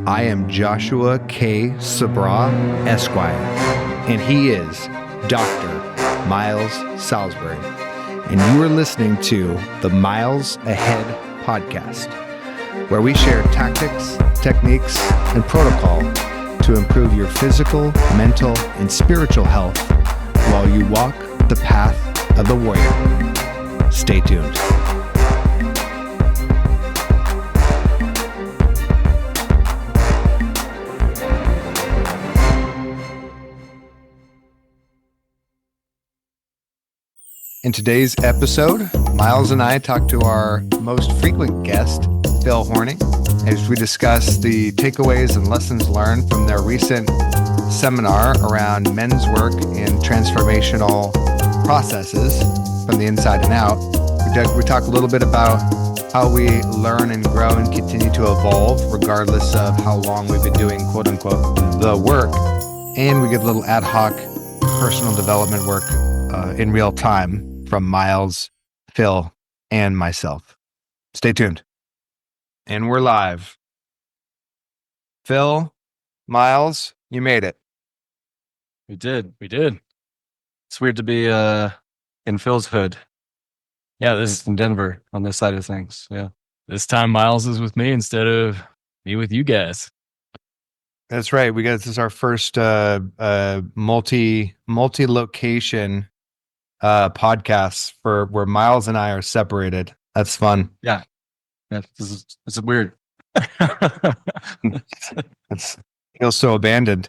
I am Joshua K. Sabra, Esquire, and he is Dr. Miles Salisbury. And you are listening to the Miles Ahead Podcast, where we share tactics, techniques, and protocol to improve your physical, mental, and spiritual health while you walk the path of the warrior. Stay tuned. In today's episode, Miles and I talk to our most frequent guest, Phil Horning, as we discuss the takeaways and lessons learned from their recent seminar around men's work in transformational processes from the inside and out. We talk a little bit about how we learn and grow and continue to evolve regardless of how long we've been doing, quote unquote, the work. And we get a little ad hoc personal development work in real time from Miles, Phil, and myself. Stay tuned. And we're live. Phil, Miles, you made it. We did. It's weird to be in Phil's hood. Yeah, this in Denver on this side of things. Yeah. This time Miles is with me instead of me with you guys. That's right. This is our first multi-location podcasts for where Miles and I are separated. That's fun. Yeah. It's weird. It feels so abandoned.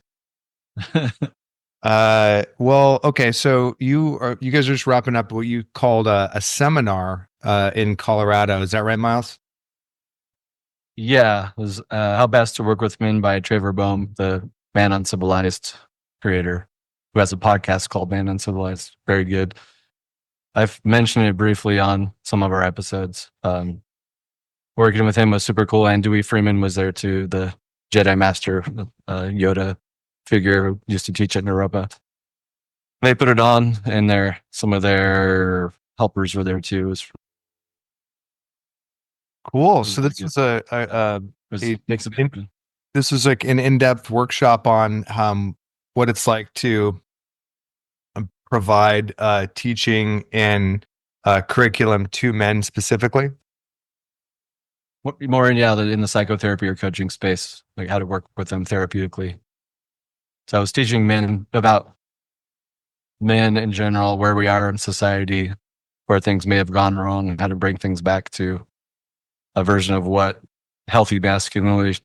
Well, okay. So you guys are just wrapping up what you called a seminar in Colorado. Is that right, Miles? Yeah. It was How Best to Work with Men by Traver Boehm, the ManUncivilized creator, who has a podcast called ManUncivilized. Very good. I've mentioned it briefly on some of our episodes. Working with him was super cool. And Duey Freeman was there too, the Jedi Master, Yoda figure who used to teach at Naropa. They put it on, and some of their helpers were there too. It was cool. So this was this was like an in-depth workshop on what it's like to provide teaching and curriculum to men specifically. More in the psychotherapy or coaching space, like how to work with them therapeutically. So I was teaching men about men in general, where we are in society, where things may have gone wrong, and how to bring things back to a version of what healthy masculinity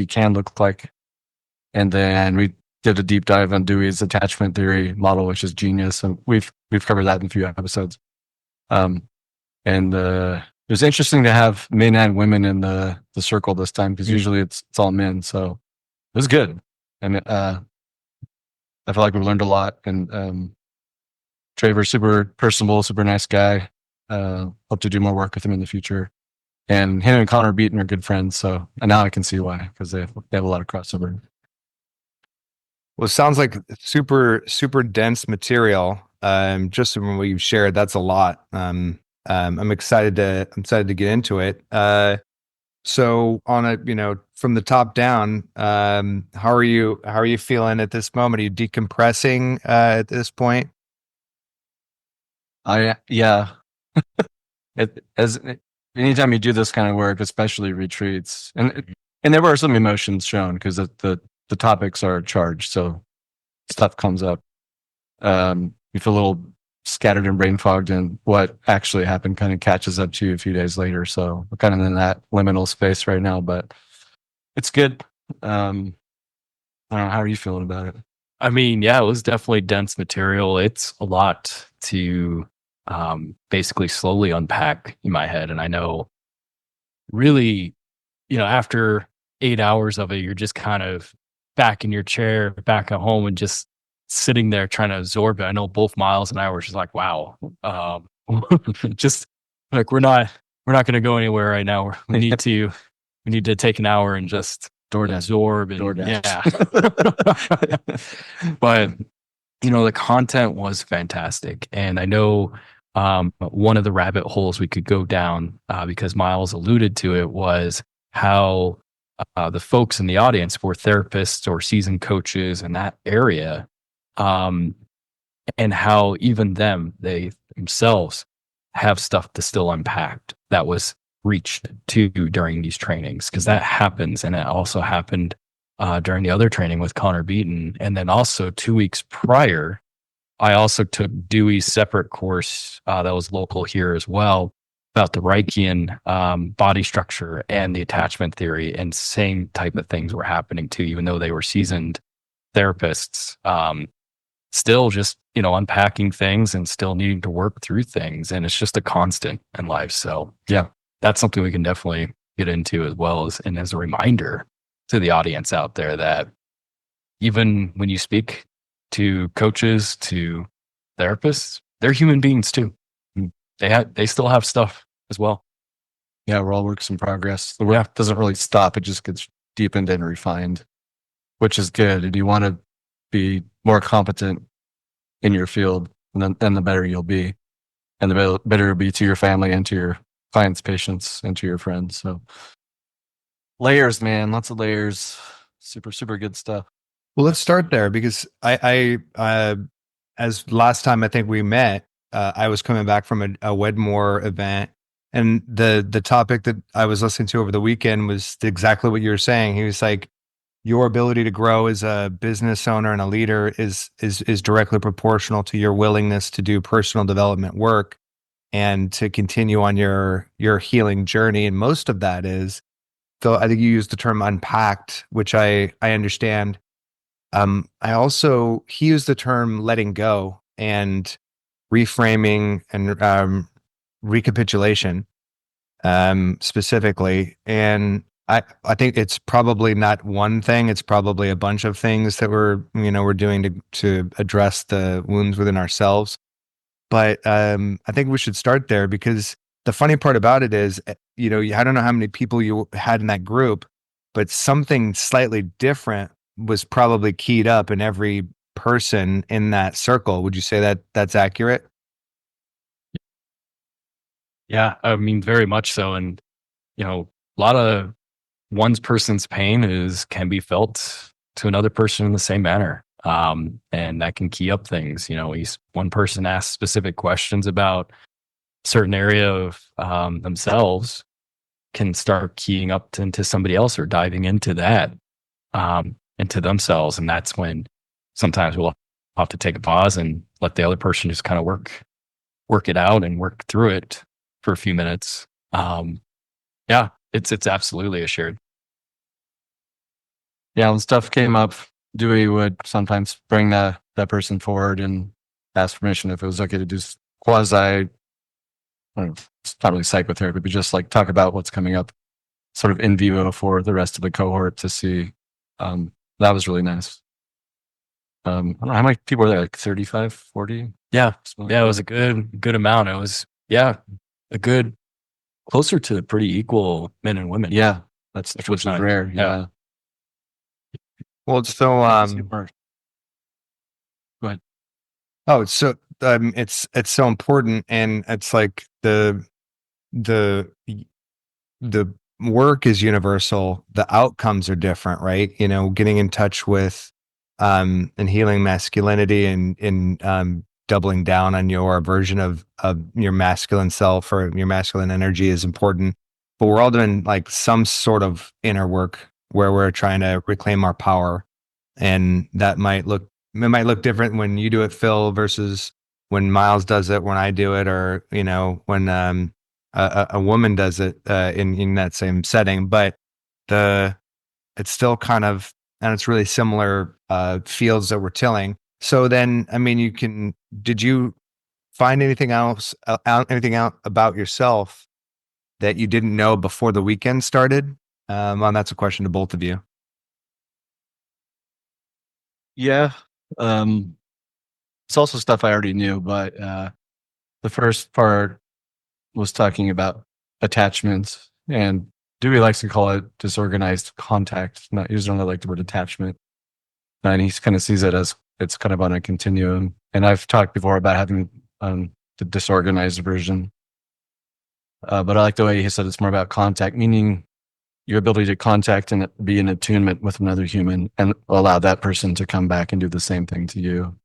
can look like. And then we did a deep dive on Dewey's attachment theory model, which is genius, and we've covered that in a few episodes. It was interesting to have men and women in the circle this time, because usually it's all men. So it was good. And I feel like we learned a lot. And Traver's super personable, super nice guy. Hope to do more work with him in the future. And him and Connor Beaton are good friends. And now I can see why, because they have a lot of crossover. Well, it sounds like super, super dense material. Just from what you've shared, that's a lot. I'm excited to get into it. So from the top down, how are you feeling at this moment? Are you decompressing at this point? Yeah. Anytime you do this kind of work, especially retreats, and there were some emotions shown because the topics are charged, so stuff comes up. You feel a little scattered and brain fogged, and what actually happened kind of catches up to you a few days later. So we're kind of in that liminal space right now, but it's good. I don't know. How are you feeling about it? I mean, yeah, it was definitely dense material. It's a lot to basically slowly unpack in my head. And I know really, after 8 hours of it, you're just kind of back in your chair, back at home, and just sitting there trying to absorb it. I know both Miles and I were just like, wow, just like we're not going to go anywhere right now. We need to take an hour and just absorb. And, yeah. But the content was fantastic, and I know one of the rabbit holes we could go down, because Miles alluded to it, was how the folks in the audience were therapists or seasoned coaches in that area, and how even they themselves have stuff to still unpack that was reached to during these trainings, because that happens. And it also happened during the other training with Connor Beaton. And then also 2 weeks prior, I also took Dewey's separate course that was local here as well, about the Reichian body structure and the attachment theory, and same type of things were happening too, even though they were seasoned therapists. Still just, unpacking things and still needing to work through things. And it's just a constant in life. So yeah, that's something we can definitely get into as well as a reminder to the audience out there that even when you speak to coaches, to therapists, they're human beings too. They still have stuff as well. Yeah, we're all works in progress. The work doesn't really stop. It just gets deepened and refined, which is good. And you want to be more competent in your field, and then the better you'll be. And the better you'll be to your family and to your clients, patients, and to your friends. So layers, man, lots of layers. Super, super good stuff. Well, let's start there, because I as last time I think we met, I was coming back from a Wedmore event, and the topic that I was listening to over the weekend was exactly what you were saying. He was like, your ability to grow as a business owner and a leader is directly proportional to your willingness to do personal development work and to continue on your healing journey. And most of that is, though I think you used the term unpacked, which I understand. He used the term letting go and reframing and recapitulation specifically. And I think it's probably not one thing. It's probably a bunch of things that we're doing to address the wounds within ourselves. But I think we should start there, because the funny part about it is, I don't know how many people you had in that group, but something slightly different was probably keyed up in every person in that circle. Would you say that that's accurate? Yeah, I mean, very much so. And, a lot of one person's pain can be felt to another person in the same manner. And that can key up things. One person asks specific questions about a certain area of themselves, can start keying up into somebody else or diving into that, into themselves. And that's when sometimes we'll have to take a pause and let the other person just kind of work it out and work through it for a few minutes. Yeah, it's absolutely a shared. Yeah, when stuff came up, Dewey would sometimes bring that person forward and ask permission if it was okay to do quasi, I don't know, it's not really psychotherapy, but just like talk about what's coming up sort of in vivo for the rest of the cohort to see. That was really nice. I don't know how many people were there, like 35, 40? Yeah, it was a good amount. It was, a good, closer to pretty equal men and women. Yeah, which was nice. Rare. Yeah. Well, it's so Go ahead. Oh, it's so it's so important, and it's like the work is universal. The outcomes are different, right? Getting in touch with and healing masculinity and doubling down on your version of your masculine self or your masculine energy is important. But we're all doing like some sort of inner work where we're trying to reclaim our power, and that might look different when you do it, Phil, versus when Miles does it, when I do it, or when a woman does it in that same setting. But it's still kind of, and it's really similar fields that we're tilling. So then, I mean, did you find anything out about yourself that you didn't know before the weekend started? And that's a question to both of you. Yeah. It's also stuff I already knew, but the first part was talking about attachments, and Dewey likes to call it disorganized contact. He doesn't really like the word attachment. And he kind of sees it as it's kind of on a continuum. And I've talked before about having the disorganized version. But I like the way he said it's more about contact, meaning your ability to contact and be in attunement with another human and allow that person to come back and do the same thing to you.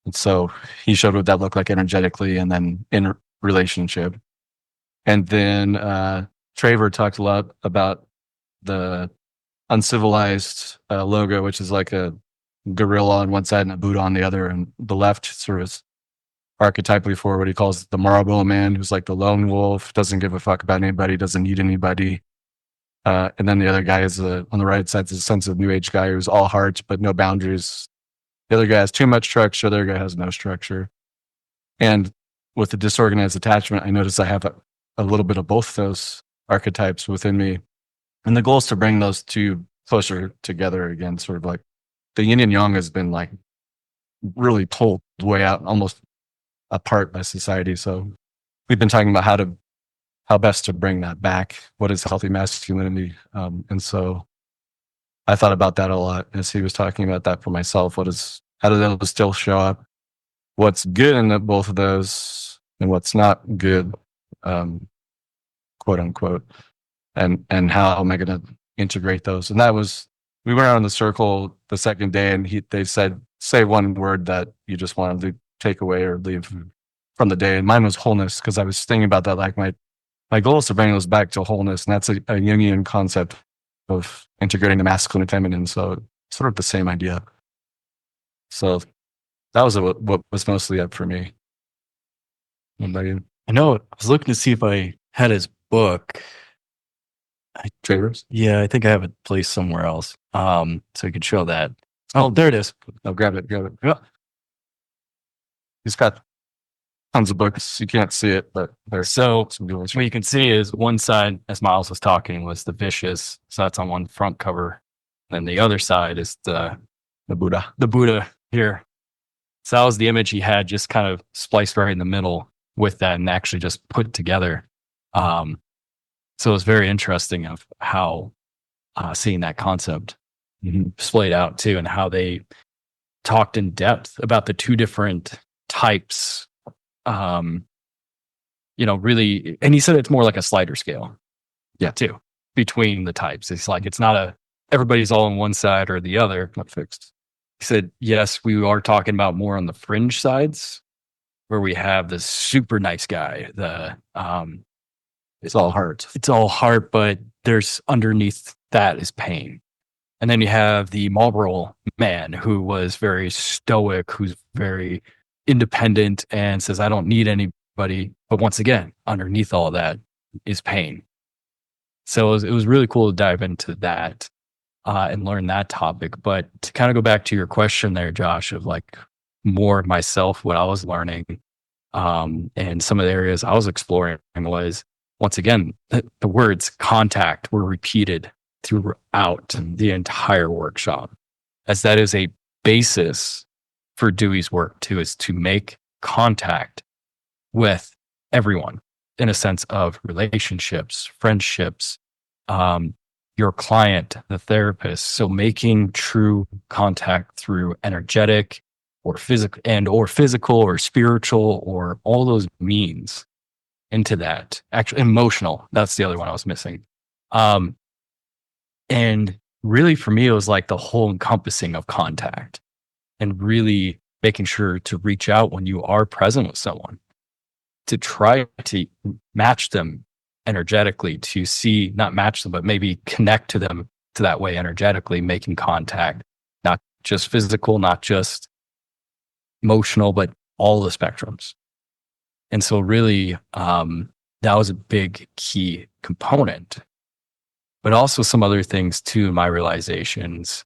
And so he showed what that looked like energetically and then in relationship. And then Traver talked a lot about the uncivilized logo, which is like a gorilla on one side and a Buddha on the other. And the left sort of archetypally for what he calls the Marlboro man, who's like the lone wolf, doesn't give a fuck about anybody, doesn't need anybody. And then the other guy is on the right side is a sense of new age guy who's all heart, but no boundaries. The other guy has too much structure. The other guy has no structure. And with the disorganized attachment, I notice I have a little bit of both those archetypes within me. And the goal is to bring those two closer together again, sort of like the yin and yang has been like really pulled way out, almost apart by society. So we've been talking about how best to bring that back. What is healthy masculinity? And so I thought about that a lot as he was talking about that for myself. How do those still show up? What's good in both of those and what's not good, quote unquote, and how am I going to integrate those? And we went around the circle the second day and they said, say one word that you just wanted to take away or leave from the day. And mine was wholeness, because I was thinking about that. Like my goal is to bring those back to wholeness. And that's a Jungian concept of integrating the masculine and feminine. So sort of the same idea. So that was what was mostly up for me. I know I was looking to see if I had his book. Traver's? Yeah, I think I have it placed somewhere else. So you could show that. Oh, there it is. Oh, grab it. Yeah. He's got tons of books. You can't see it, but there's So some good ones. what you can see is one side, as Miles was talking, was the vicious. So that's on one front cover. Then the other side is the Buddha here. So that was the image he had just kind of spliced right in the middle with that and actually just put together. So it was very interesting of how seeing that concept displayed out too, and how they talked in depth about the two different types. Really, and he said it's more like a slider scale. Yeah, too, between the types. It's like it's not everybody's all on one side or the other. not fixed. He said, yes, we are talking about more on the fringe sides where we have the super nice guy. It's all heart. It's all heart, but there's underneath that is pain. And then you have the Marlboro man who was very stoic, who's very independent and says, I don't need anybody. But once again, underneath all that is pain. So it was really cool to dive into that and learn that topic. But to kind of go back to your question there, Josh, of like more myself, what I was learning and some of the areas I was exploring was, once again, the words contact were repeated throughout the entire workshop, as that is a basis for Dewey's work too, is to make contact with everyone in a sense of relationships, friendships, your client, the therapist. So making true contact through energetic or physical or spiritual or all those means into that. Actually, emotional. That's the other one I was missing. And really for me, it was like the whole encompassing of contact and really making sure to reach out when you are present with someone, to try to match them energetically, to see, not match them, but maybe connect to them to that way energetically, making contact, not just physical, not just emotional, but all the spectrums. And so really, that was a big key component, but also some other things too, in my realizations,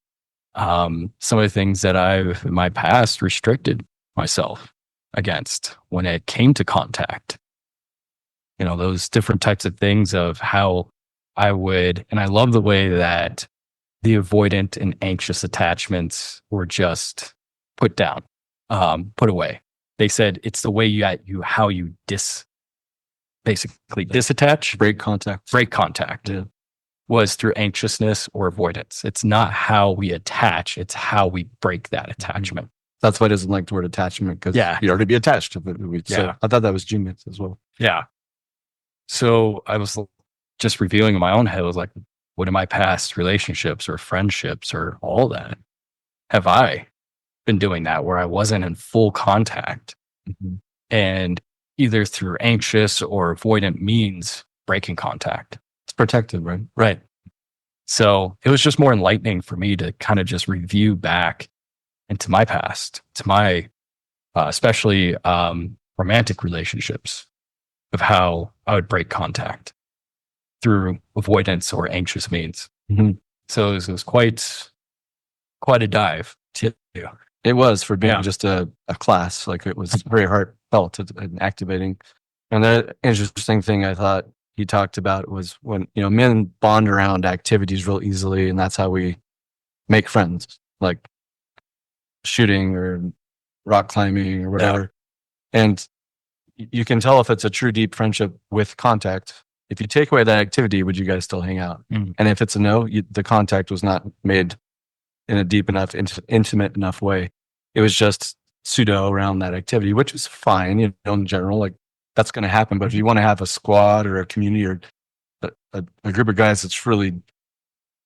some of the things that I've in my past restricted myself against when it came to contact. You know, those different types of things of how I would, and I love the way that the avoidant and anxious attachments were just put down, put away. They said it's the way how you basically disattach, break contact yeah, was through anxiousness or avoidance. It's not how we attach, it's how we break that attachment. That's why I doesn't like the word attachment, because you'd already be attached to it. So I thought that was genius as well. Yeah. So I was just revealing in my own head, I was like, what in my past relationships or friendships or all that have I been doing that where I wasn't in full contact and either through anxious or avoidant means breaking contact? It's protected, right? Right. So it was just more enlightening for me to kind of just review back into my past, to my especially romantic relationships, of how I would break contact through avoidance or anxious means. So it was quite a dive to do. It was, for being just a class. Like, it was very heartfelt and activating. And the interesting thing I thought he talked about was when, men bond around activities real easily, and that's how we make friends, like shooting or rock climbing or whatever. And you can tell if it's a true deep friendship with contact. If you take away that activity, would you guys still hang out? And if it's a no, the contact was not made in a deep enough, intimate enough way. It was just pseudo around that activity, which is fine, in general, like that's going to happen. But if you want to have a squad or a community or a group of guys that's really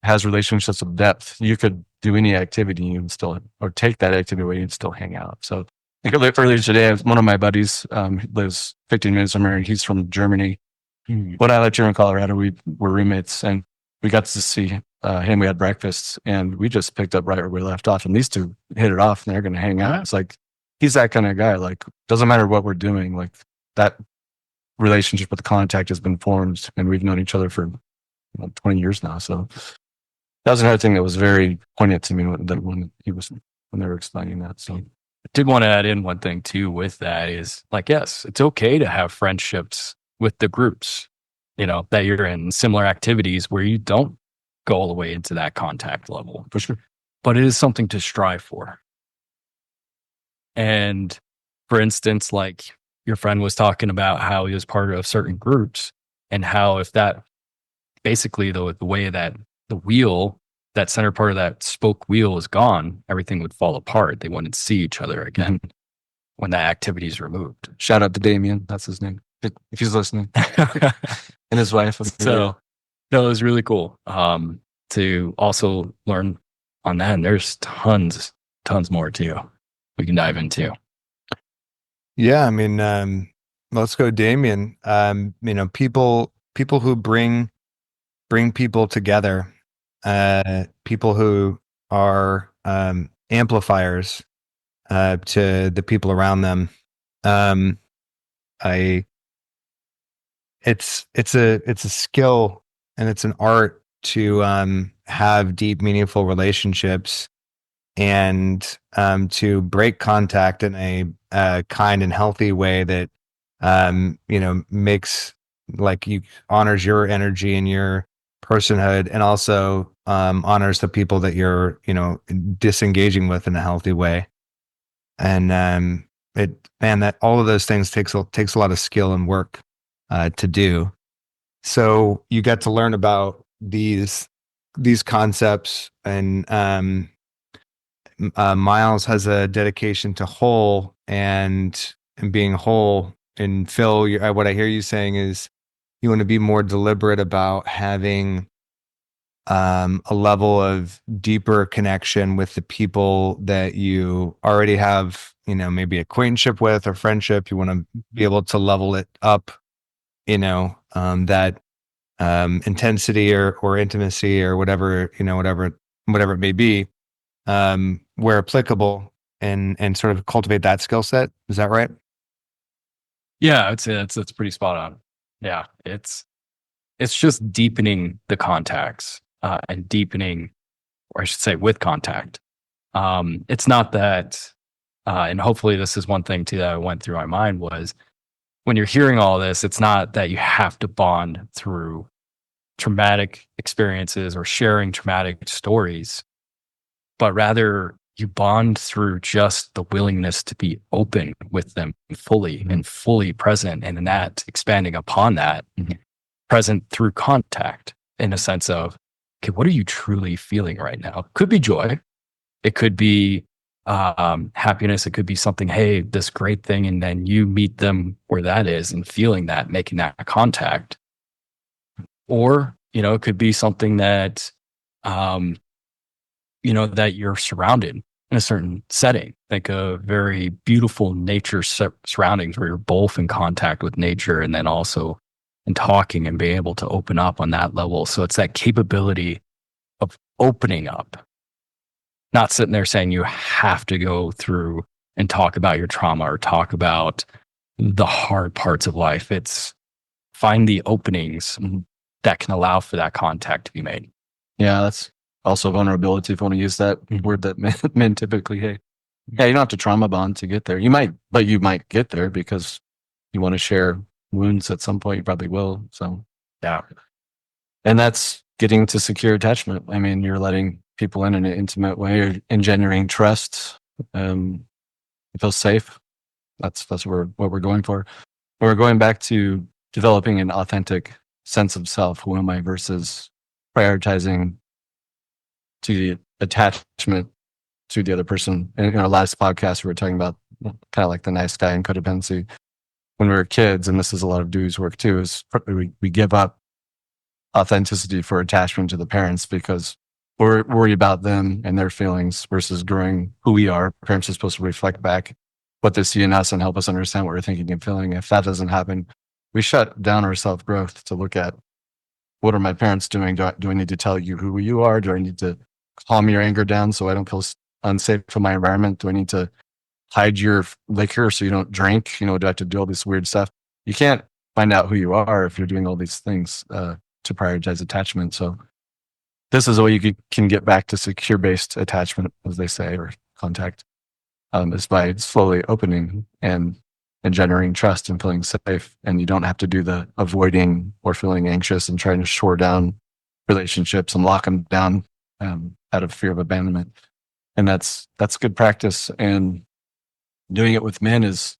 has relationships of depth, you could do any activity and still, or take that activity away and still hang out. So I think earlier today, one of my buddies lives 15 minutes from here. He's from Germany. When I lived here in Colorado, we were roommates, and we got to see him. We had breakfast, and we just picked up right where we left off. And these two hit it off, and they're going to hang out. It's like, he's that kind of guy. Like, doesn't matter what we're doing. Like, that relationship with contact has been formed, and we've known each other for 20 years now. So that was another thing that was very poignant to me when they were explaining that. So I did want to add in one thing too with that is, like, yes, it's okay to have friendships with the groups, that you're in, similar activities where you don't go all the way into that contact level. for sure. But it is something to strive for. And for instance, like your friend was talking about how he was part of certain groups, and how if that basically the way that the wheel, that center part of that spoke wheel is gone, everything would fall apart. They wouldn't see each other again when that activity is removed. Shout out to Damien. That's his name, if he's listening. And his wife. So no, it was really cool to also learn on that. And there's tons more too we can dive into. Yeah, I mean, let's go, Damien. People who bring people together, people who are amplifiers to the people around them. It's a skill, and it's an art to have deep, meaningful relationships, and to break contact in a kind and healthy way that makes, like, you honors your energy and your personhood, and also honors the people that you're disengaging with in a healthy way. And that all of those things takes a lot of skill and work to do. So you get to learn about these concepts, and Miles has a dedication to whole and being whole. And Phil, what I hear you saying is you want to be more deliberate about having a level of deeper connection with the people that you already have, maybe acquaintanceship with or friendship. You want to be able to level it up, that intensity or intimacy or whatever it may be, where applicable, and sort of cultivate that skill set. Is that right? Yeah, I would say that's pretty spot on. Yeah, it's just deepening the contacts and deepening, or I should say, with contact. It's not that, and hopefully this is one thing too that went through my mind was, when you're hearing all this, it's not that you have to bond through traumatic experiences or sharing traumatic stories, but rather you bond through just the willingness to be open with them fully and fully present. And in that, expanding upon that, present through contact, in a sense of, okay, what are you truly feeling right now? It could be joy. It could be happiness. It could be something, hey, this great thing. And then you meet them where that is and feeling that, making that contact. Or it could be something that, that you're surrounded in a certain setting, like a very beautiful nature surroundings where you're both in contact with nature and then also in talking and being able to open up on that level. So it's that capability of opening up, not sitting there saying you have to go through and talk about your trauma or talk about the hard parts of life. It's find the openings that can allow for that contact to be made. Yeah, that's also vulnerability, if you want to use that word that men typically hate. Yeah, you don't have to trauma bond to get there. You might get there because you want to share wounds at some point. You probably will. So, yeah. And that's getting to secure attachment. I mean, you're letting people in an intimate way, or engendering trust. You feel safe. That's what we're going for. We're going back to developing an authentic sense of self. Who am I versus prioritizing to the attachment to the other person. And in our last podcast, we were talking about kind of like the nice guy and codependency. When we were kids, and this is a lot of Dewey's work too, is we give up authenticity for attachment to the parents because we're worried about them and their feelings versus growing who we are. Parents are supposed to reflect back what they see in us and help us understand what we're thinking and feeling. If that doesn't happen, we shut down our self-growth to look at what are my parents doing? Do I need to tell you who you are? Do I need to calm your anger down so I don't feel unsafe in my environment? Do I need to hide your liquor so you don't drink? Do I have to do all this weird stuff? You can't find out who you are if you're doing all these things to prioritize attachment. So this is a way you can get back to secure-based attachment, as they say, or contact, is by slowly opening and generating trust and feeling safe. And you don't have to do the avoiding or feeling anxious and trying to shore down relationships and lock them down out of fear of abandonment. And that's good practice. And doing it with men is,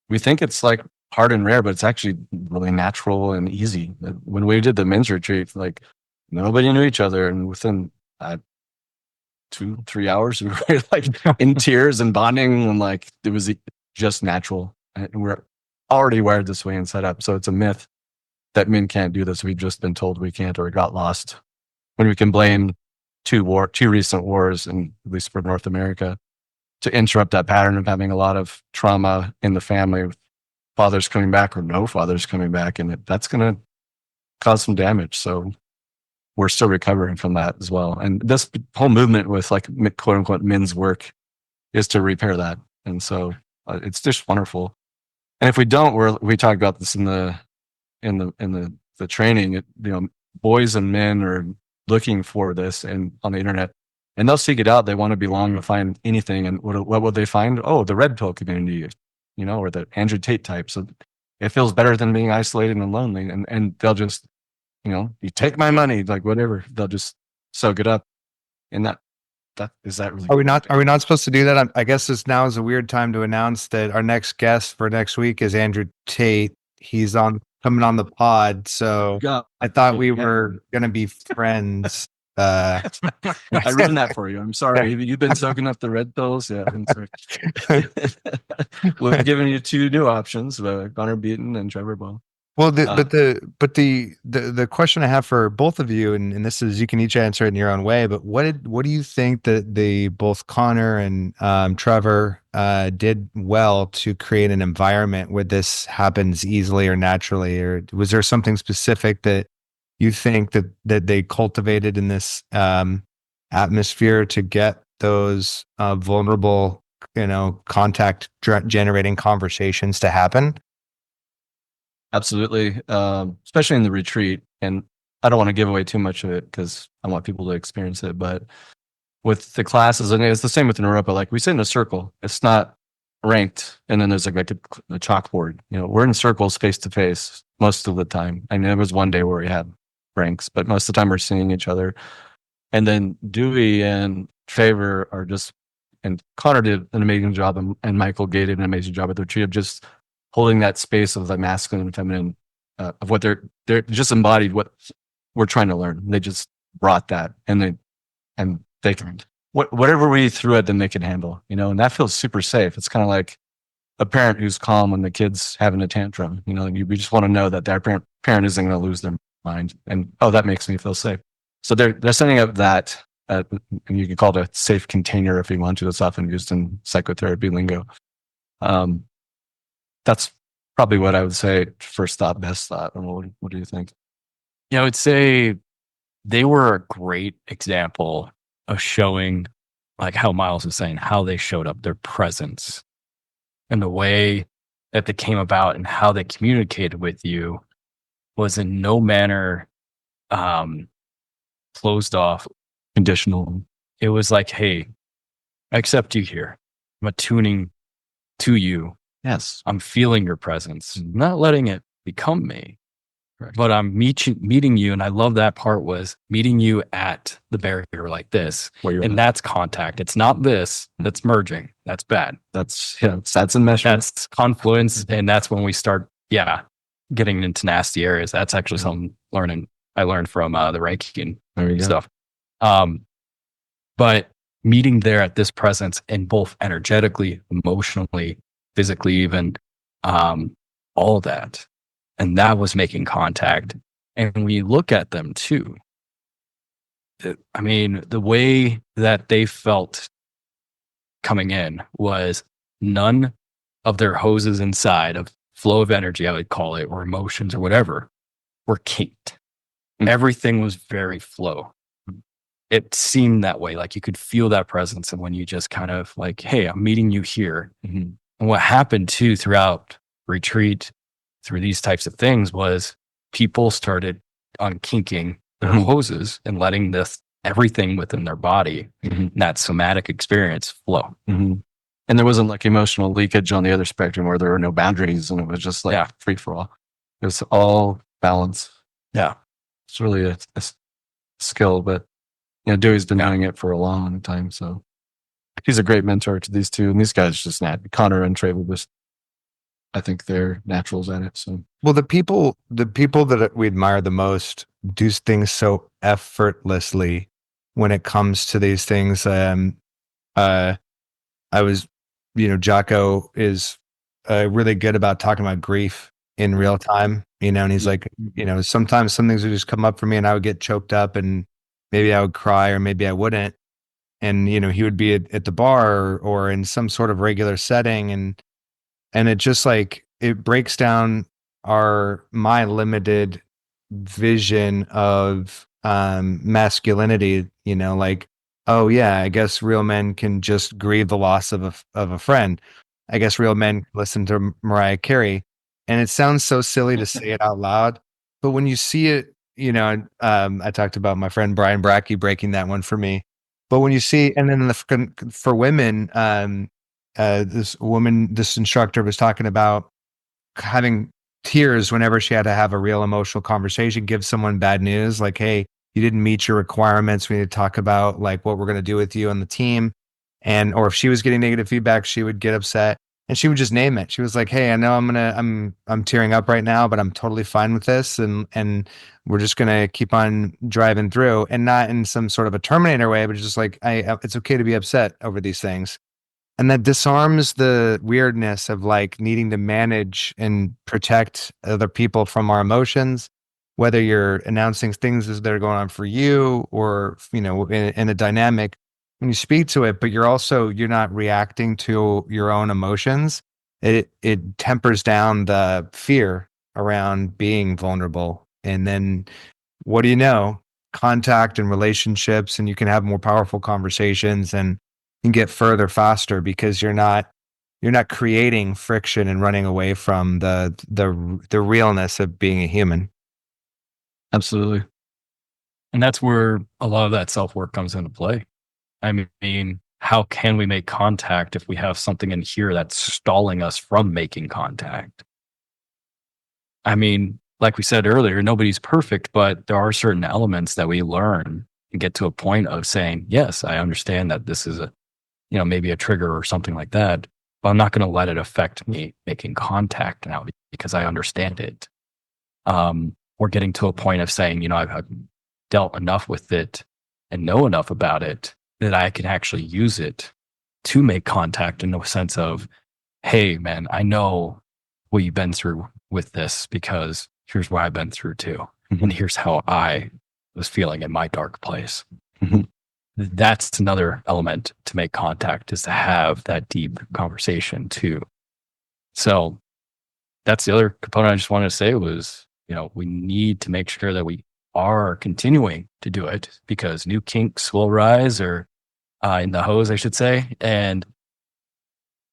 we think it's like hard and rare, but it's actually really natural and easy. When we did the men's retreat, like nobody knew each other. And within 2-3 hours, we were like in tears and bonding. And like, it was just natural. And we're already wired this way and set up. So it's a myth that men can't do this. We've just been told we can't, or got lost. When we can blame two recent wars, and at least for North America, to interrupt that pattern of having a lot of trauma in the family, with fathers coming back or no fathers coming back, and that's going to cause some damage. So we're still recovering from that as well. And this whole movement with like quote unquote men's work is to repair that. And so it's just wonderful. And if we don't, we talked about this in the training. Boys and men are looking for this and on the internet, and they'll seek it out. They want to belong to find anything. And what will they find? Oh, the red pill community, or the Andrew Tate type. So it feels better than being isolated and lonely. And they'll just, you take my money, like whatever. They'll just soak it up. And that is that really? Are we not supposed to do that? I guess now is a weird time to announce that our next guest for next week is Andrew Tate. He's coming on the pod. So I thought we were going to be friends. I ruined that for you. I'm sorry. You've been soaking up the red pills. Yeah. I'm sorry. We're giving you two new options, Connor Beaton and Traver Boehm. Well, the question I have for both of you, and this is, you can each answer it in your own way, but what do you think that both Connor and Traver did well to create an environment where this happens easily or naturally? Or was there something specific that you think that they cultivated in this atmosphere to get those vulnerable, contact generating conversations to happen? Absolutely. Especially in the retreat. And I don't want to give away too much of it because I want people to experience it. But with the classes, and it's the same with Europa, like we sit in a circle. It's not ranked. And then there's like a chalkboard. We're in circles face to face most of the time. I mean, there was one day where we had ranks, but most of the time we're seeing each other. And then Duey and Traver are just, and Connor did an amazing job, and Michael Gay did an amazing job at the retreat of just holding that space of the masculine and feminine, of what they're just embodied what we're trying to learn. They just brought that, and they can, whatever we threw at them, they can handle, and that feels super safe. It's kind of like a parent who's calm when the kid's having a tantrum. We just want to know that their parent isn't going to lose their mind, and oh, that makes me feel safe. So they're setting up that, and you can call it a safe container if you want to. It's often used in psychotherapy lingo. That's probably what I would say. First thought, best thought. And what do you think? Yeah, I would say they were a great example of showing, like how Miles was saying, how they showed up, their presence, and the way that they came about and how they communicated with you was in no manner closed off, conditional. It was like, hey, I accept you here. I'm attuning to you. Yes. I'm feeling your presence, not letting it become me. Correct. But I'm meeting you, and I love that part was meeting you at the barrier like this, and that's contact. It's not this. That's merging. That's bad. That's enmeshment. That's confluence, and that's when we start, getting into nasty areas. That's actually something I learned from the Reiki and stuff. But meeting there at this presence, and both energetically, emotionally, physically, even all of that. And that was making contact. And we look at them too. I mean, the way that they felt coming in was none of their hoses inside of flow of energy, I would call it, or emotions or whatever, were kinked. Everything was very flow. It seemed that way. Like you could feel that presence. And when you just kind of like, hey, I'm meeting you here. And what happened too throughout retreat, through these types of things, was people started unkinking their hoses and letting everything within their body, that somatic experience flow. And there wasn't like emotional leakage on the other spectrum where there were no boundaries, and it was just like free for all. It was all balance. Yeah. It's really a skill, but Dewey's been doing it for a long time. So he's a great mentor to these two. And these guys just Connor and Traver, I think they're naturals at it. So, well, the people that we admire the most do things so effortlessly when it comes to these things. Jocko is really good about talking about grief in real time, and he's like, sometimes some things would just come up for me and I would get choked up and maybe I would cry or maybe I wouldn't. And, he would be at the bar or in some sort of regular setting. And it just like, it breaks down my limited vision of masculinity, like, oh yeah, I guess real men can just grieve the loss of a friend. I guess real men listen to Mariah Carey. And it sounds so silly to say it out loud, but when you see it, I talked about my friend Brian Brackey breaking that one for me. But when you see, and then for women, this instructor was talking about having tears whenever she had to have a real emotional conversation, give someone bad news, like, hey, you didn't meet your requirements. We need to talk about like what we're going to do with you on the team. Or if she was getting negative feedback, she would get upset and she would just name it. She was like, hey, I know I'm tearing up right now, but I'm totally fine with this. And we're just going to keep on driving through, and not in some sort of a Terminator way, but just like, it's okay to be upset over these things. And that disarms the weirdness of like needing to manage and protect other people from our emotions, whether you're announcing things that are going on for you or, in a dynamic, when you speak to it, but you're not reacting to your own emotions. It tempers down the fear around being vulnerable. And then what do you know? Contact and relationships, and you can have more powerful conversations and you can get further faster because you're not creating friction and running away from the realness of being a human. Absolutely. And that's where a lot of that self-work comes into play. I mean, how can we make contact if we have something in here that's stalling us from making contact? I mean, like we said earlier, nobody's perfect, but there are certain elements that we learn and get to a point of saying, yes, I understand that this is maybe a trigger or something like that, but I'm not going to let it affect me making contact now because I understand it. We're getting to a point of saying, I've dealt enough with it and know enough about it that I can actually use it to make contact in the sense of, hey, man, I know what you've been through with this because here's what I've been through too. and here's how I was feeling in my dark place. Mhm. That's another element to make contact, is to have that deep conversation too. So that's the other component I just wanted to say was, we need to make sure that we are continuing to do it, because new kinks will rise, or in the hose, I should say. And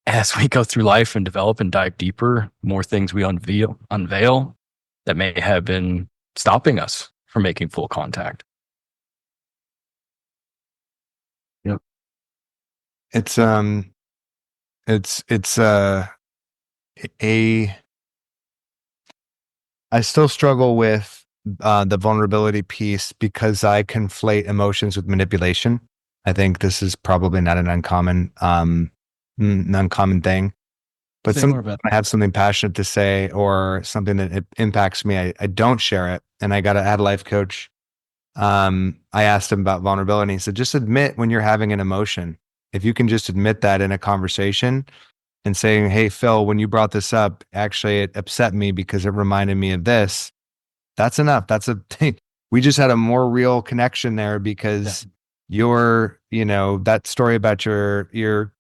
as we go through life and develop and dive deeper, more things we unveil that may have been stopping us from making full contact. It's a I still struggle with the vulnerability piece because I conflate emotions with manipulation. I think this is probably not an uncommon thing, but Say more sometimes about I have something passionate to say or something that it impacts me. I don't share it, and I had a life coach. I asked him about vulnerability. He said, just admit when you're having an emotion. If you can just admit that in a conversation and saying, hey, Phil, when you brought this up, actually it upset me because it reminded me of this. That's enough. That's a thing. We just had a more real connection there because that story about your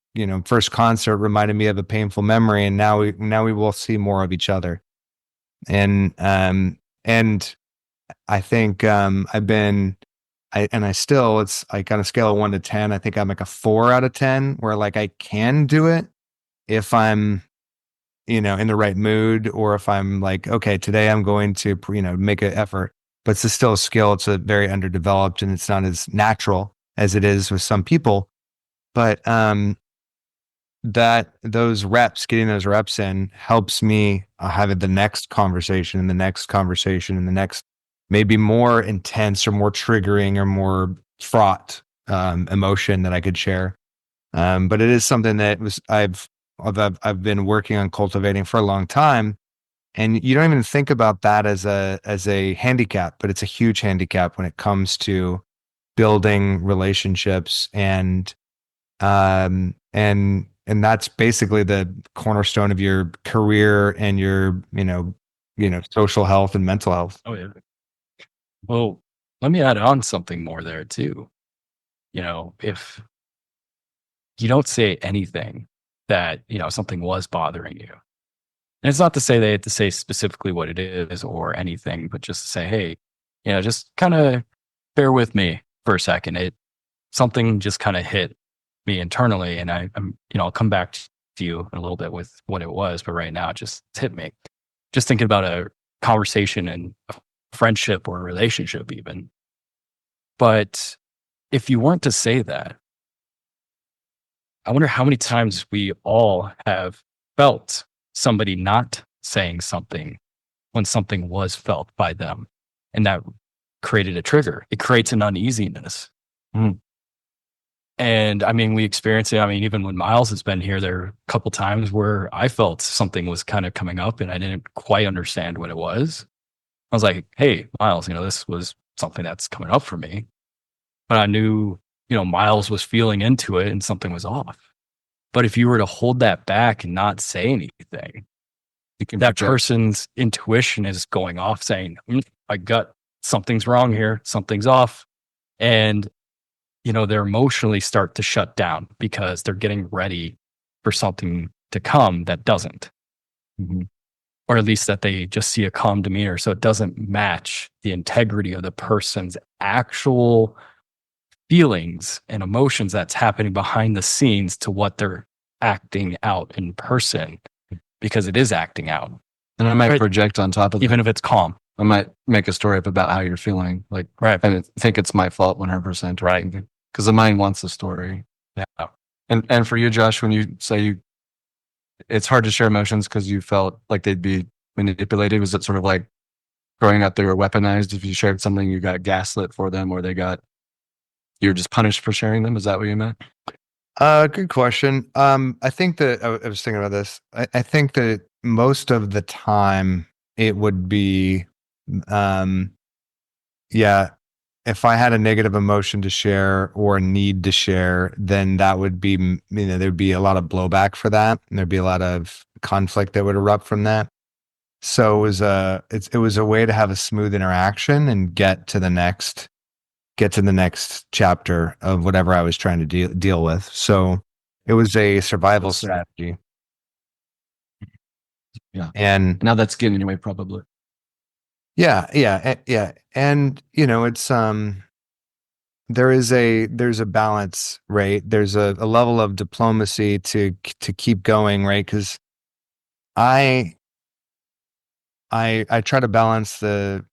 first concert reminded me of a painful memory. And now we will see more of each other. And I think I on a scale of 1 to 10, I think I'm like a 4 out of 10, where like I can do it if I'm, in the right mood, or if I'm like, okay, today I'm going to, make an effort, but it's still a skill. It's a very underdeveloped, and it's not as natural as it is with some people. But getting those reps in helps me have the next conversation and the next conversation and the next, maybe more intense or more triggering or more fraught emotion that I could share. But it is something that I've been working on cultivating for a long time. And you don't even think about that as a handicap, but it's a huge handicap when it comes to building relationships, and that's basically the cornerstone of your career and your social health and mental health. Oh, yeah. Well, let me add on something more there too. If you don't say anything that, something was bothering you, and it's not to say they have to say specifically what it is or anything, but just to say, hey, just kind of bear with me for a second. Something just kind of hit me internally, and I'll come back to you in a little bit with what it was, but right now it just hit me. Just thinking about a conversation and a friendship or a relationship even. But if you weren't to say that, I wonder how many times we all have felt somebody not saying something when something was felt by them, and that created a trigger. It creates an uneasiness. Mhm. And I mean, we experience it. I mean, even when Miles has been here, there are a couple times where I felt something was kind of coming up and I didn't quite understand what it was. I was like, hey, Miles, this was something that's coming up for me. But I knew, Miles was feeling into it and something was off. But if you were to hold that back and not say anything, that person's intuition is going off saying, my gut, something's wrong here, something's off. And they're emotionally start to shut down because they're getting ready for something to come that doesn't. Mm-hmm. Or at least that they just see a calm demeanor. So it doesn't match the integrity of the person's actual feelings and emotions that's happening behind the scenes to what they're acting out in person, because it is acting out. And I might project on top of even if it's calm. I might make a story up about how you're feeling. Like, right. I think it's my fault 100%. Right. Because the mind wants the story. Yeah. And for you, Josh, when you say it's hard to share emotions because you felt like they'd be manipulated, was it sort of like growing up they were weaponized? If you shared something, you got gaslit for them, or you're just punished for sharing them? Is that what you meant? Good question. I think that I was thinking about this. I think that most of the time it would be, if I had a negative emotion to share or a need to share, then that would be, there'd be a lot of blowback for that. And there'd be a lot of conflict that would erupt from that. So it was a way to have a smooth interaction and get to the next chapter of whatever I was trying to deal with. So it was a survival strategy. Yeah. And now that's getting away probably. yeah. And it's there's a balance, right? There's a level of diplomacy to keep going, right? Because I try to balance the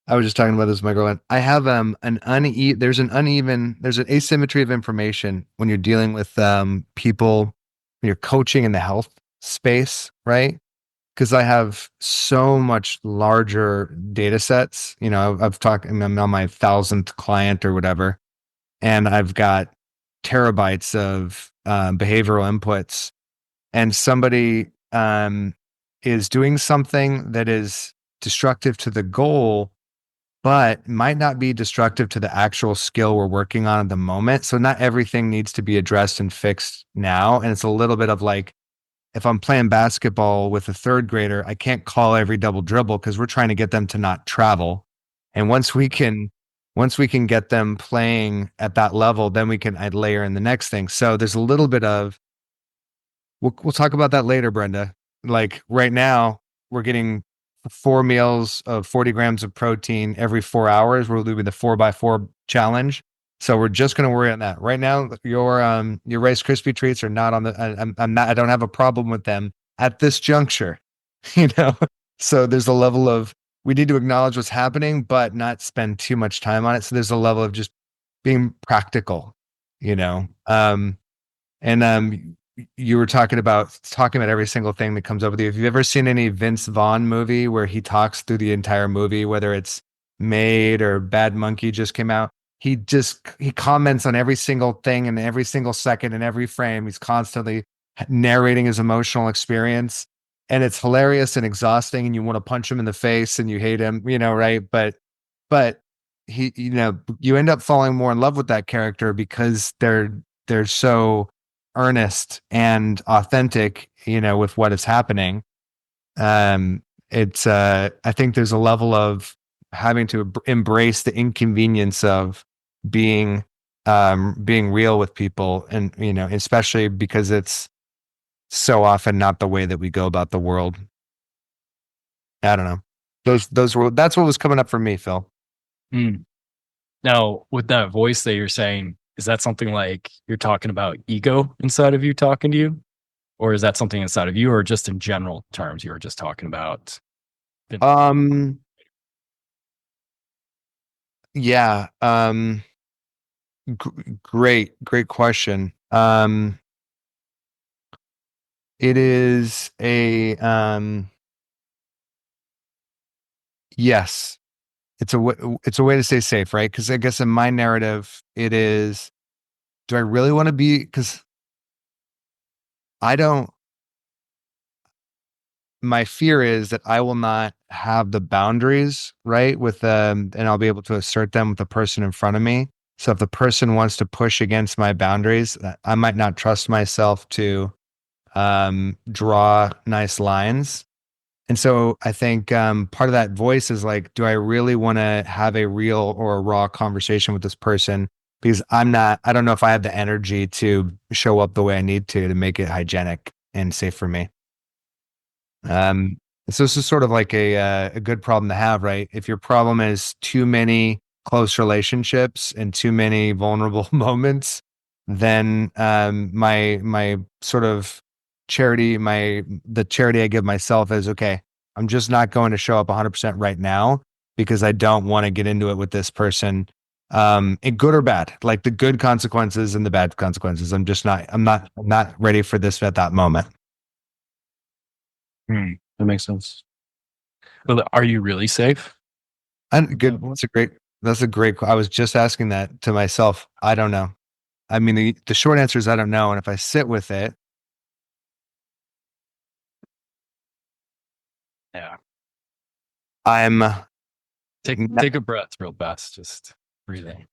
I was just talking about this with my girlfriend. I have there's an asymmetry of information when you're dealing with people, when you're coaching in the health space, right? Because I have so much larger data sets. I'm on my 1,000th client or whatever, and I've got terabytes of behavioral inputs, and somebody is doing something that is destructive to the goal, but might not be destructive to the actual skill we're working on at the moment. So not everything needs to be addressed and fixed now. And it's a little bit of like, if I'm playing basketball with a third grader, I can't call every double dribble because we're trying to get them to not travel. And once we can get them playing at that level, then I'd layer in the next thing. So there's a little bit of, we'll talk about that later, Brenda. Like right now, we're getting 4 meals of 40 grams of protein every 4 hours. We're doing the 4x4 challenge. So we're just going to worry on that right now. Your Rice Krispie treats are not on the. I'm not. I don't have a problem with them at this juncture. You know. So there's a level of, we need to acknowledge what's happening, but not spend too much time on it. So there's a level of just being practical. You know. And you were talking about every single thing that comes up with you. Have you ever seen any Vince Vaughn movie where he talks through the entire movie, whether it's Made or Bad Monkey just came out? He comments on every single thing and every single second and every frame. He's constantly narrating his emotional experience, and it's hilarious and exhausting. And you want to punch him in the face and you hate him, right? But he, you end up falling more in love with that character because they're so earnest and authentic, with what is happening. I think there's a level of having to embrace the inconvenience of being real with people, and especially because it's so often not the way that we go about the world. I don't know. That's what was coming up for me, Phil. Now, with that voice that you're saying, is that something like you're talking about ego inside of you talking to you? Or is that something inside of you, or just in general terms you were just talking about? Yeah. Great question. It is yes. It's a way to stay safe, right? Because I guess in my narrative, it is, do I really want to be, because my fear is that I will not have the boundaries, right, with and I'll be able to assert them with the person in front of me. So if the person wants to push against my boundaries, I might not trust myself to draw nice lines. And so I think part of that voice is like, do I really want to have a real or a raw conversation with this person? Because I don't know if I have the energy to show up the way I need to make it hygienic and safe for me. So this is sort of like a good problem to have, right? If your problem is too many close relationships and too many vulnerable moments, then my sort of the charity I give myself is, okay, I'm just not going to show up 100% right now because I don't want to get into it with this person, in good or bad, like the good consequences and the bad consequences. I'm not ready for this at that moment. That makes sense. But are you really safe? And good. That's a great. I was just asking that to myself. I don't know. I mean, the short answer is I don't know. And if I sit with it, Yeah. I'm Take a breath real fast. Just breathe in.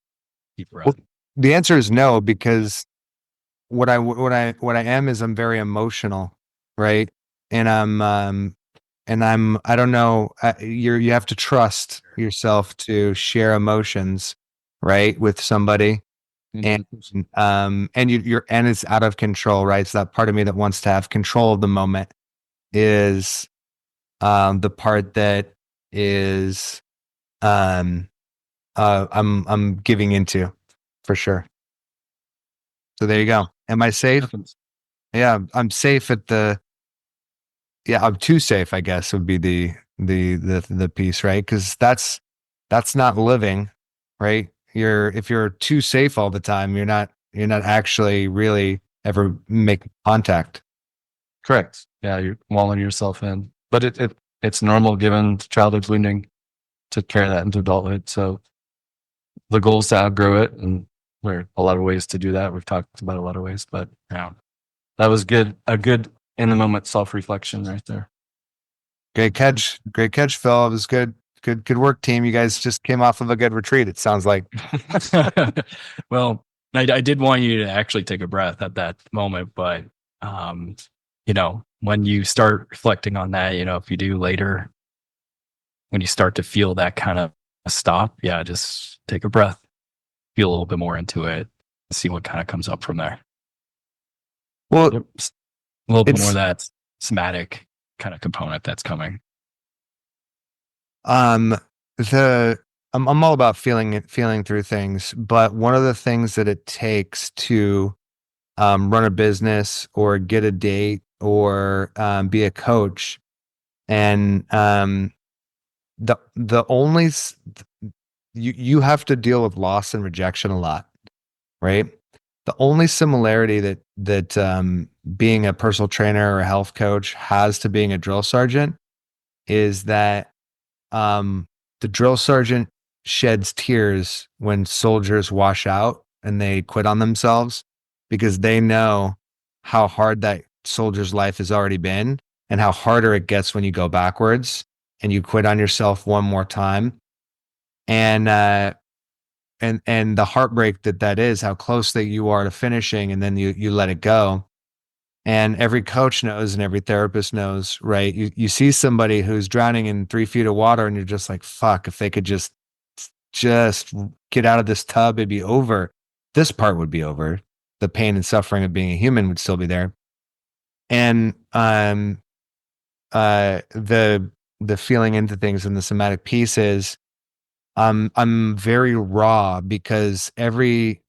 Deep breath. Well, the answer is no, because what I am is I'm very emotional, right? I don't know, you have to trust yourself to share emotions, right, with somebody. And and it's out of control, right? So that part of me that wants to have control of the moment is the part that is I'm giving into, for sure. So there you go. Am I safe? Yeah, I'm safe I'm too safe, I guess, would be the piece, right? Because that's not living, right? If you're too safe all the time, you're not actually really ever making contact. Correct. Yeah, you're walling yourself in. But it's normal given childhood wounding to carry that into adulthood. So the goal is to outgrow it, and there are a lot of ways to do that. We've talked about a lot of ways, but yeah, that was good. A good in the moment self reflection right there. Great catch, Phil. It was good work, team. You guys just came off of a good retreat, it sounds like. Well, I did want you to actually take a breath at that moment, but when you start reflecting on that, if you do later, when you start to feel that kind of stop, just take a breath, feel a little bit more into it, see what kind of comes up from there. Well, a little bit more of that somatic kind of component that's coming. I'm all about feeling through things, but one of the things that it takes to run a business or get a date or be a coach, and the only you have to deal with loss and rejection a lot, right? The only similarity that being a personal trainer or a health coach has to being a drill sergeant is that the drill sergeant sheds tears when soldiers wash out and they quit on themselves, because they know how hard that soldier's life has already been and how harder it gets when you go backwards and you quit on yourself one more time. And the heartbreak that is, how close that you are to finishing, and then you let it go. And every coach knows and every therapist knows, right? You see somebody who's drowning in 3 feet of water and you're just like, fuck, if they could just get out of this tub, it'd be over. This part would be over. The pain and suffering of being a human would still be there. And the feeling into things and the somatic piece is I'm very raw, because every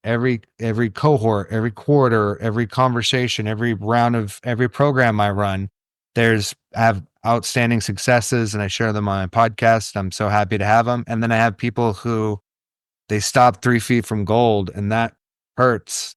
cohort, every quarter, every conversation, every round of every program I run, I have outstanding successes and I share them on my podcast. I'm so happy to have them. And then I have people who they stop 3 feet from gold, and that hurts.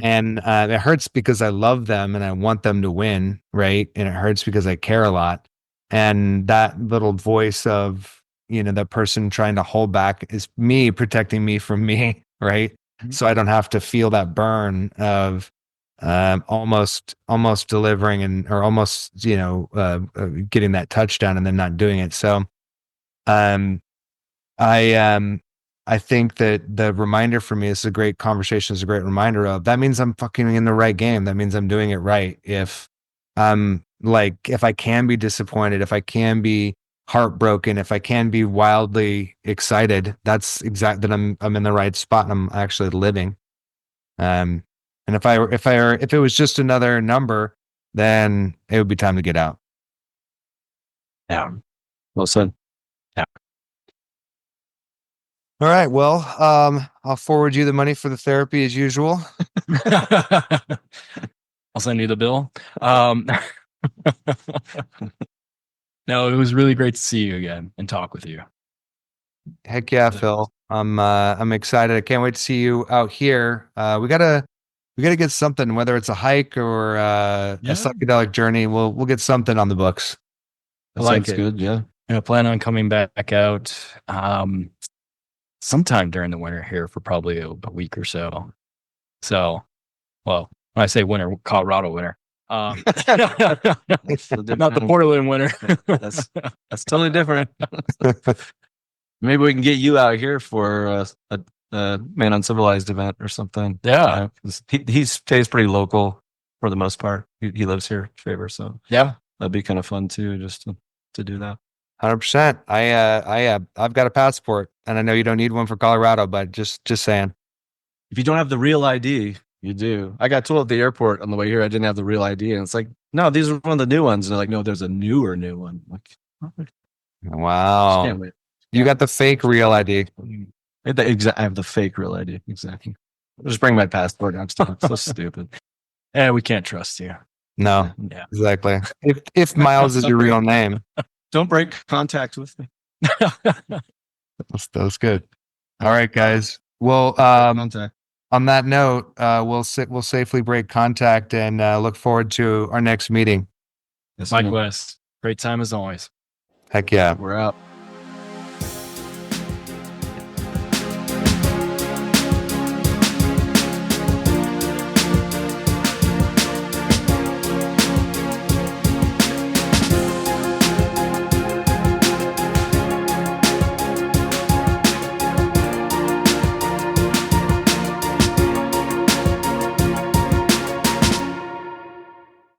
And it hurts because I love them and I want them to win, right? And it hurts because I care a lot. And that little voice of, that person trying to hold back is me protecting me from me, right? Mm-hmm. So I don't have to feel that burn of almost delivering or almost, getting that touchdown and then not doing it. So I think that the reminder for me is a great conversation, is a great reminder of that means I'm fucking in the right game. That means I'm doing it right. If if I can be disappointed, if I can be heartbroken, if I can be wildly excited, that's exactly that I'm in the right spot and I'm actually living. And if it was just another number, then it would be time to get out. Yeah. Well said. Yeah. All right. Well, I'll forward you the money for the therapy as usual. I'll send you the bill. No, it was really great to see you again and talk with you. Heck yeah, Phil. I'm excited. I can't wait to see you out here. We gotta get something, whether it's a hike or a psychedelic journey. We'll get something on the books. That sounds good. Yeah. I plan on coming back out sometime during the winter here for probably a week or so. So, well, when I say winter, Colorado winter. Not the Portland winter. that's totally different. Maybe we can get you out here for a ManUncivilized event or something. Yeah. He stays pretty local for the most part. He lives here, Traver. So yeah, That'd be kind of fun too, just to do that. 100%. I've got a passport, and I know you don't need one for Colorado, but just saying. If you don't have the real ID, you do. I got told at the airport on the way here I didn't have the real ID, and it's like, no, these are one of the new ones. And they're like, no, there's a newer new one. I'm like, oh, Wow. can't wait. You got the fake real ID. I have the fake real ID. Exactly. Just bring my passport. I'm so stupid. Yeah, we can't trust you. No, Yeah. exactly. If Miles is your real name, Don't break contact with me. that's good. All right, guys. Well, Contact. on that note, we'll safely break contact and look forward to our next meeting. Yes, Mike man. West, great time as always. Heck yeah. We're out.